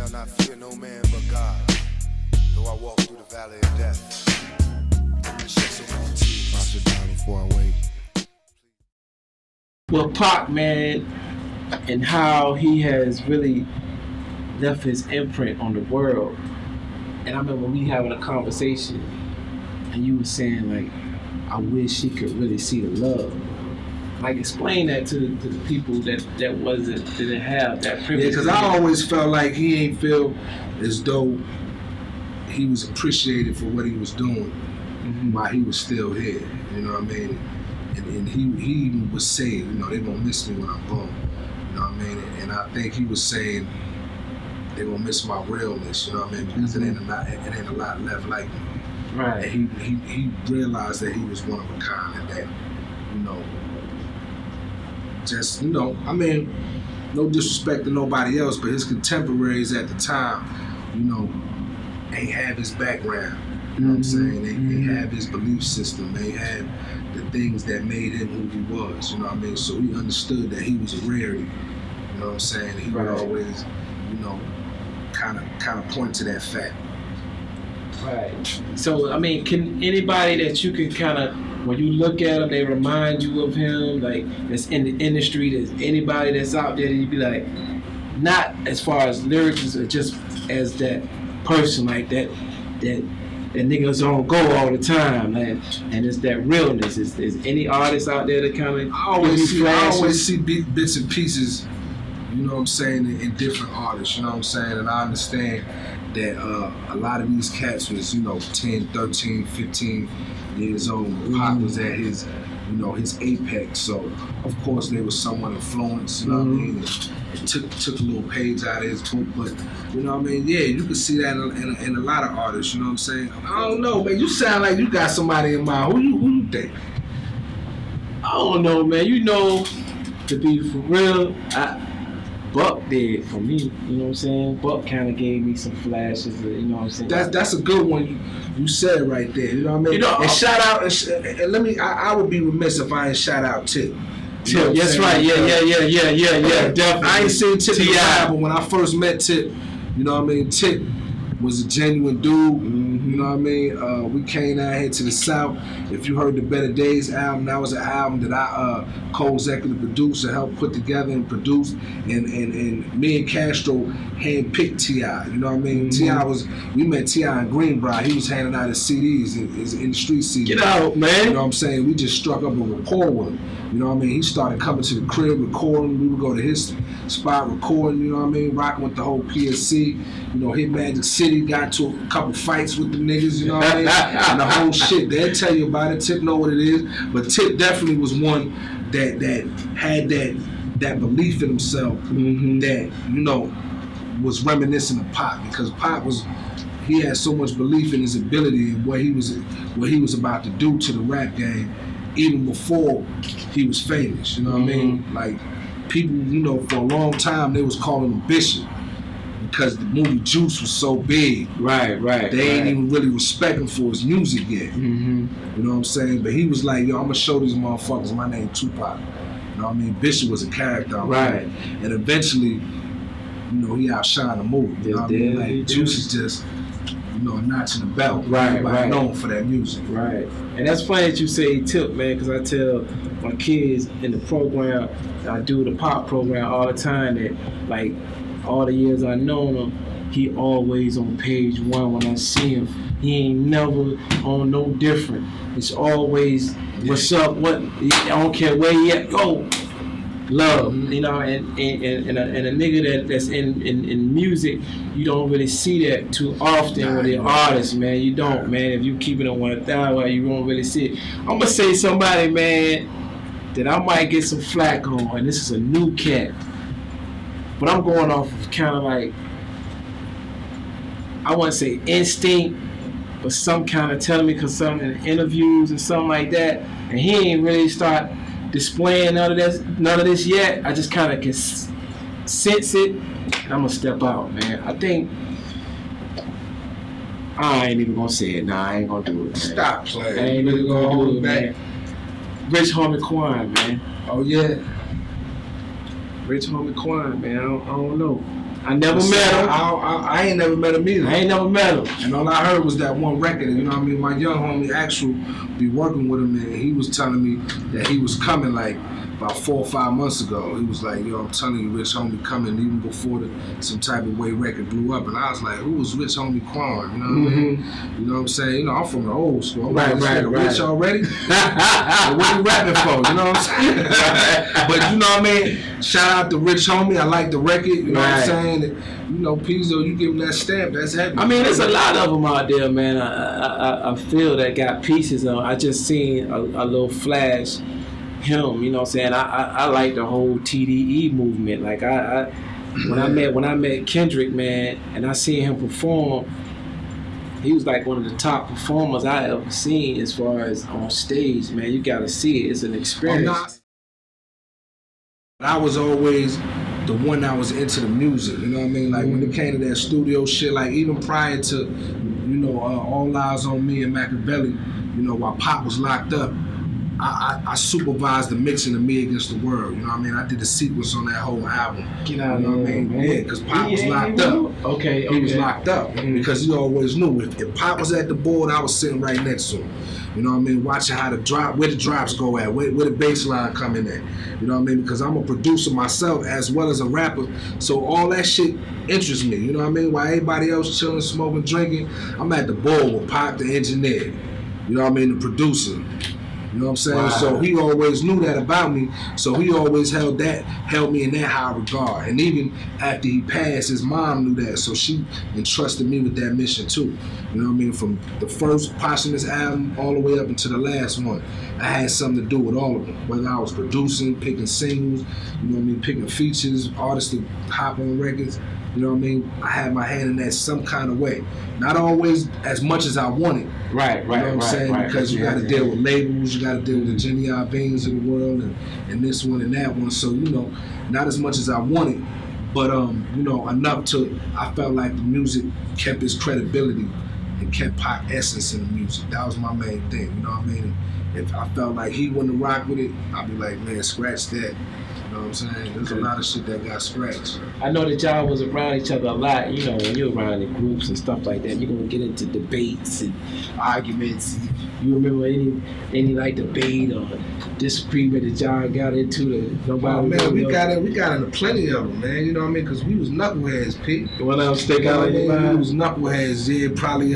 shall not fear no man but God. Though I walk through the valley of death, I shed so many tears. I should die before I wake. Well, Pac, man, and how he has really left his imprint on the world. And I remember we having a conversation, and you were saying, like, I wish he could really see the love. Like, explain that to the people that didn't have that privilege. Yeah, because I always felt like he ain't feel as though he was appreciated for what he was doing while he was still here. You know what I mean? And he even was saying, you know, they gonna miss me when I'm gone. You know what I mean? And I think he was saying they gonna miss my realness. You know what I mean? Because it ain't a lot left like me. Right. And he realized that he was one of a kind, and that, you know, just, you know, I mean, no disrespect to nobody else, but his contemporaries at the time, you know, ain't have his background. You know what I'm saying? They have his belief system. They had the things that made him who he was. You know what I mean? So he understood that he was a rarity. You know what I'm saying? He would always, you know, kind of point to that fact. Right. So, I mean, can anybody that you can kind of, when you look at them, they remind you of him, like, that's in the industry, there's anybody that's out there that you'd be like, not as far as lyrics, or just as that person, like that niggas on go all the time, man, and it's that realness. Is any artist out there that kind of I always see bits and pieces, you know what I'm saying, in different artists, you know what I'm saying, and I understand that a lot of these cats was, you know, 10, 13, 15 years old. Pac was at his, you know, his apex, so of course they were somewhat influenced, you know what I mean, and took a little page out of his book, but, you know what I mean, yeah, you can see that in a lot of artists, you know what I'm saying. I don't know, man, you sound like you got somebody in mind. Who you think? I don't know, man. You know, to be for real, Buck did for me, you know what I'm saying? Buck kind of gave me some flashes, you know what I'm saying? That's a good one you said right there, you know what I mean? You know, and shout out, and let me, I would be remiss if I ain't shout out Tip. Tip, that's right, yeah, definitely. I ain't seen Tip in a while, but when I first met Tip, you know what I mean, Tip was a genuine dude, you know what I mean? We came out here to the South. If you heard the Better Days album, that was an album that I co-executive produced and helped put together and produce. And me and Castro handpicked T.I. You know what I mean? T.I. we met T.I. in Greenbrier. He was handing out his CDs, his industry CDs. Get out, man. You know what I'm saying? We just struck up a rapport with him. You know what I mean? He started coming to the crib, recording. We would go to his spot recording, you know what I mean? Rocking with the whole PSC. You know, hit Magic City, got to a couple fights with the niggas, you know what I mean? And the whole shit. They'll tell you about it. Tip know what it is. But Tip definitely was one that had that belief in himself that, you know, was reminiscent of Pac, because Pac he had so much belief in his ability and what he was about to do to the rap game even before he was famous, you know what I mean? Like, people, you know, for a long time they was calling him Bishop because the movie Juice was so big. Right. They ain't even really respect him for his music yet. You know what I'm saying? But he was like, yo, I'm gonna show these motherfuckers my name Tupac. You know what I mean? Bishop was a character. Right. And eventually, you know, he outshined the movie. You know what I mean? Like, Juice is just, you know, a notch in the belt. Right. Known for that music. Right. And that's funny that you say Tip, man, because I tell my kids in the program, I do the pop program all the time, that, like, all the years I known him, he always on page one when I see him. He ain't never on no different. It's always, what's up, what, I don't care where he at, go. Love, you know, and a nigga that's in music, you don't really see that too often with the artists, man. You don't, man. If you keep it on 1,000, you won't really see it. I'm gonna say somebody, man, that I might get some flack on, and this is a new cat, but I'm going off of kind of like, I wouldn't say instinct, but some kind of telling me, because some in interviews and something like that, and he ain't really start displaying none of this yet. I just kind of can sense it, and I'm gonna step out, man. I think I ain't even gonna say it. Nah, I ain't gonna do it, man. Stop playing. I ain't even gonna do it, man. Rich Homie Quan, man. Oh yeah. Rich Homie Quan, man. I don't know. I never met him. I ain't never met him either. I ain't never met him. And all I heard was that one record. You know what I mean? My young homie Axel be working with him, and he was telling me that he was coming like about 4 or 5 months ago. He was like, yo, I'm telling you, Rich Homie coming even before Some Type of Way record blew up. And I was like, who was Rich Homie Quan? You know what I mean? You know what I'm saying? You know, I'm from the old school. I'm right. Rich already? What you rapping for? You know what I'm saying? But you know what I mean? Shout out to Rich Homie. I like the record. You know what I'm saying? You know, Pezo, you give him that stamp. That's heavy. I mean, there's a lot of them out there, man. I feel that got pieces of. I just seen a little flash. Him, you know what I'm saying? I like the whole TDE movement. Like when I met Kendrick, man, and I seen him perform, he was like one of the top performers I ever seen as far as on stage, man. You gotta see it. It's an experience. I was always the one that was into the music, you know what I mean? Like when it came to that studio shit, like even prior to, you know, All Eyes on Me and Machiavelli, you know, while Pop was locked up, I supervised the mixing of Me Against the World. You know what I mean? I did the sequence on that whole album. Get out you know what I mean? Yeah, because Pop was locked up. Okay. He was locked up because he always knew if Pop was at the board, I was sitting right next to him. You know what I mean? Watching how where the drops go at, where the bass line come in at. You know what I mean? Because I'm a producer myself as well as a rapper, so all that shit interests me. You know what I mean? While everybody else chilling, smoking, drinking, I'm at the board with Pop, the engineer. You know what I mean? The producer. You know what I'm saying? Wow. So he always knew that about me. So he always held me in that high regard. And even after he passed, his mom knew that. So she entrusted me with that mission too. You know what I mean? From the first posthumous album all the way up until the last one, I had something to do with all of them. Whether I was producing, picking singles, you know what I mean, picking features, artists to hop on records. You know what I mean? I had my hand in that some kind of way. Not always as much as I wanted. Right. You know what I'm saying? Because you got to deal with labels, you got to deal with the Edi Amins of the world, and this one and that one. So, you know, not as much as I wanted, but you know, enough to I felt like the music kept its credibility and kept Pac essence in the music. That was my main thing. You know what I mean? If I felt like he wouldn't rock with it, I'd be like, man, scratch that. You know what I'm saying? There's a lot of shit that got scratched. I know that y'all was around each other a lot. You know, when you're around in groups and stuff like that, you're gonna get into debates and arguments. You remember any like debate or disagreement that y'all got into that nobody? Oh man, we got into plenty of them, man. You know what I mean? Because we was knuckleheads, Pete. When I was sticking out of your mind, we was knuckleheads. Yeah, probably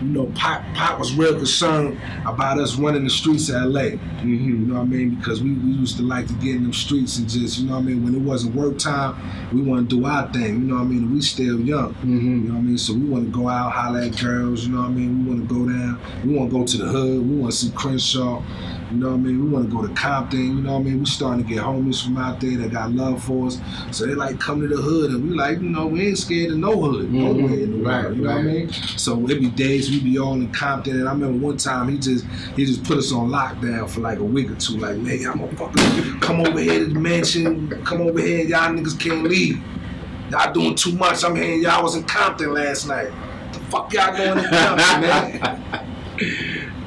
you know, Pop was real concerned about us running the streets of LA. You know what I mean? Because we used to like to get in them streets and just, you know what I mean? When it wasn't work time, we want to do our thing. You know what I mean? We still young. You know what I mean? So we want to go out, holler at girls. You know what I mean? We want to go down. We want to go to the hood. We want to see Crenshaw. You know what I mean? We want to go to Compton. You know what I mean? We starting to get homies from out there that got love for us. So they like come to the hood, and we like, you know, we ain't scared of no hood, nowhere in the world. You know what I mean? So it be days we be all in Compton, and I remember one time he just put us on lockdown for like a week or two. Like, man, y'all motherfuckers come over here to the mansion, come over here, y'all niggas can't leave. Y'all doing too much. I'm hearing y'all was in Compton last night. What the fuck y'all doing in Compton, man?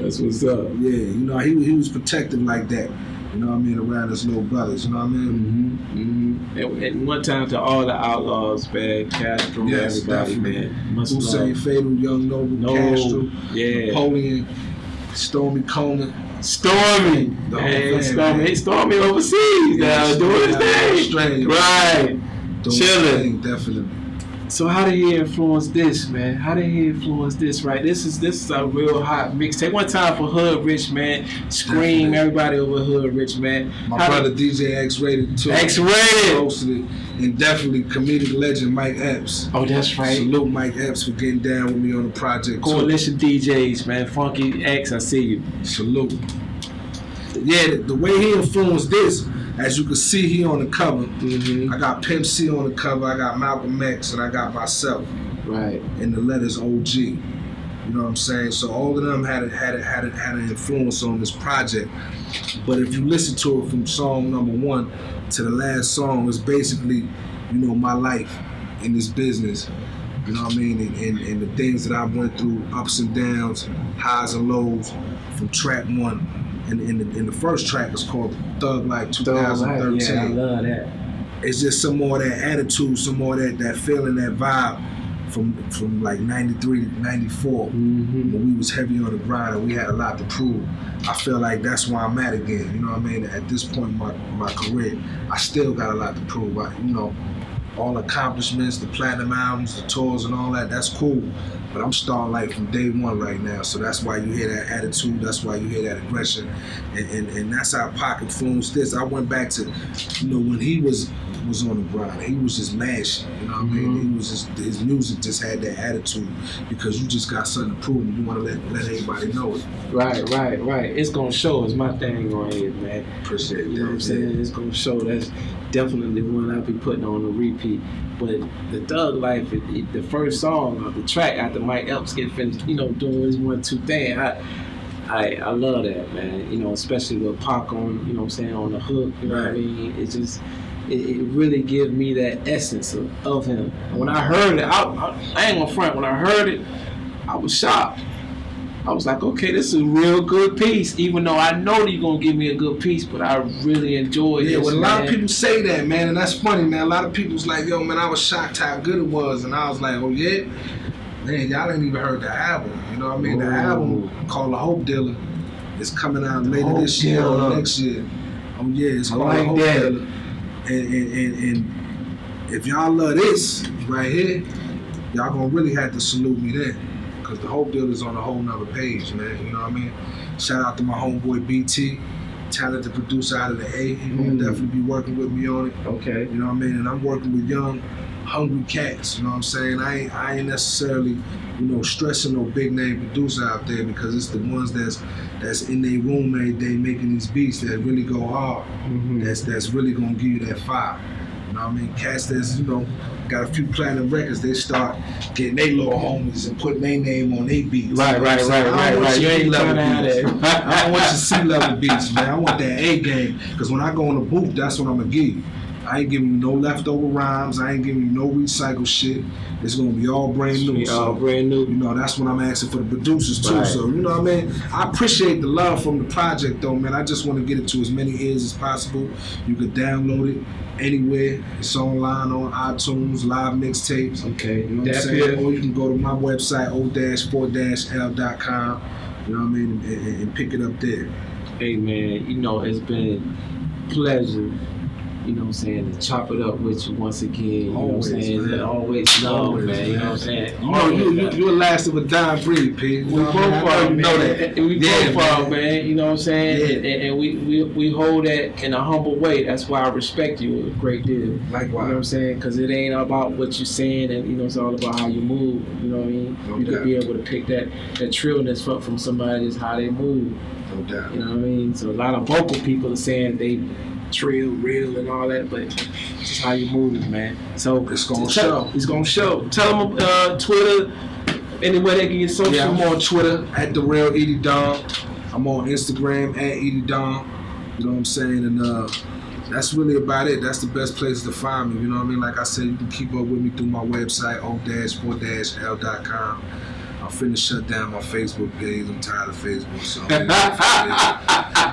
That's what's up. Yeah, you know, he was protective like that. You know what I mean, around his little brothers, you know what I mean? And one time to all the Outlaws, man, Castro, yes, everybody, definitely. man. Hussein Fatal, Young Noble, Castro, Napoleon, Stormy Coleman. Stormy! Stormy overseas now, doing his thing. Australia. Right. Chilling. Definitely. So how did he influence this, man? How did he influence this, right? This is a real hot mixtape. One time for Hood Rich, man. Scream, definitely. Everybody over Hood Rich, man. My brother DJ X-Rated too. X-Rated! Hosted it. And definitely comedic legend Mike Epps. Oh, that's right. Salute Mike Epps for getting down with me on the project. Coalition DJs, man. Funky X, I see you. Salute. Yeah, the way he influenced this, as you can see here on the cover, I got Pimp C on the cover, I got Malcolm X, and I got myself. Right. And the letters OG. You know what I'm saying? So all of them had an influence on this project. But if you listen to it from song number 1 to the last song, it's basically, you know, my life in this business. You know what I mean? And the things that I went through, ups and downs, highs and lows, from track 1 And the first track is called Thug Life Thug 2013. Life, yeah, I love that. It's just some more of that attitude, some more of that feeling, that vibe from like 93 to 94 when we was heavy on the grind and we had a lot to prove. I feel like that's where I'm at again. You know what I mean? At this point in my career, I still got a lot to prove. All accomplishments, the platinum albums, the tours and all that, that's cool. But I'm starting like from day one right now. So that's why you hear that attitude, that's why you hear that aggression. And that's how Pac influenced this. I went back to, when he was on the grind, he was just mashing, you know what I mean? He was just, his music just had that attitude because you just got something to prove. You want to let everybody know it. Right. It's gonna show is my thing on here, man. Appreciate that. You know what I'm saying? It's gonna show. That's definitely one I'll be putting on a repeat. But the Thug Life, the first song of the track after Mike Epps get finished, doing his 1-2 thing. I love that, man. Especially with Pac on, on the hook. You know what I mean? It's just. It really gives me that essence of him. When I heard it, I ain't gonna front. When I heard it, I was shocked. I was like, okay, this is a real good piece. Even though I know that you're gonna give me a good piece, but I really enjoyed it. Yeah, well, a lot of people say that, man, and that's funny, man. A lot of people's like, yo, man, I was shocked how good it was, and I was like, oh yeah, man, y'all ain't even heard the album. You know what I mean? The album called The Hope Dealer is coming out later this year or next year. Oh yeah, it's called The Hope Dealer. And if y'all love this right here, y'all gonna really have to salute me there. Cause the Hope Dealer is on a whole nother page, man. You know what I mean? Shout out to my homeboy BT, talented producer out of the A. He gonna definitely be working with me on it. Okay. You know what I mean? And I'm working with young, hungry cats. You know what I'm saying? I ain't necessarily, stressing no big name producer out there because it's the ones that's in their room every day making these beats that really go hard. That's really gonna give you that fire. You know what I mean? Cats that's, got a few platinum records, they start getting their little homies and putting their name on their beats. Right. You ain't trying to have that. I don't want your C-level beats, man. I want that A game. Because when I go in the booth, that's what I'm gonna give you. I ain't giving you no leftover rhymes. I ain't giving you no recycled shit. It's gonna be all brand new. All brand new. That's what I'm asking for the producers too. Right. So, you know what I mean? I appreciate the love from the project though, man. I just want to get it to as many ears as possible. You can download it anywhere. It's online on iTunes, live mixtapes. Okay. You know what I'm saying? Or you can go to my website, o-4-l.com. You know what I mean? And pick it up there. Hey man, it's been a pleasure. You know what I'm saying, to chop it up with you once again. You know what I'm saying? Man. Always love, man. You know what I'm saying? You're last of a dying breed, P. We both are, man. We both are, man. You know what I'm saying? Yeah. And we hold that in a humble way. That's why I respect you a great deal. Likewise. You know what I'm saying? Because it ain't about what you're saying, and it's all about how you move. You know what I mean? You could be able to pick that trillness from somebody is how they move. No doubt. You know what I mean? So a lot of vocal people are saying they trill, real, and all that, but it's just how you move, man. So it's gonna show. It's gonna show. Tell them Twitter, anywhere they can get social. Yeah, I'm on Twitter at the real Edi Don. I'm on Instagram at Edi Don. You know what I'm saying? And that's really about it. That's the best place to find me. You know what I mean? Like I said, you can keep up with me through my website, o-4-l.com. I'm finna shut down my Facebook page. I'm tired of Facebook, so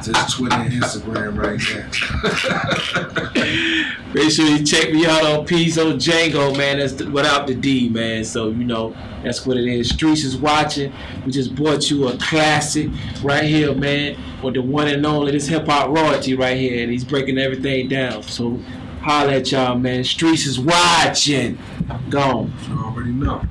just Twitter and Instagram right now. Make sure you check me out on Pezo Jango, man. That's without the D, man. So that's what it is. Streetz is watching. We just brought you a classic right here, man. With the one and only, this hip hop royalty right here, and he's breaking everything down. So holla at y'all, man. Streetz is watching. Gone. You already know.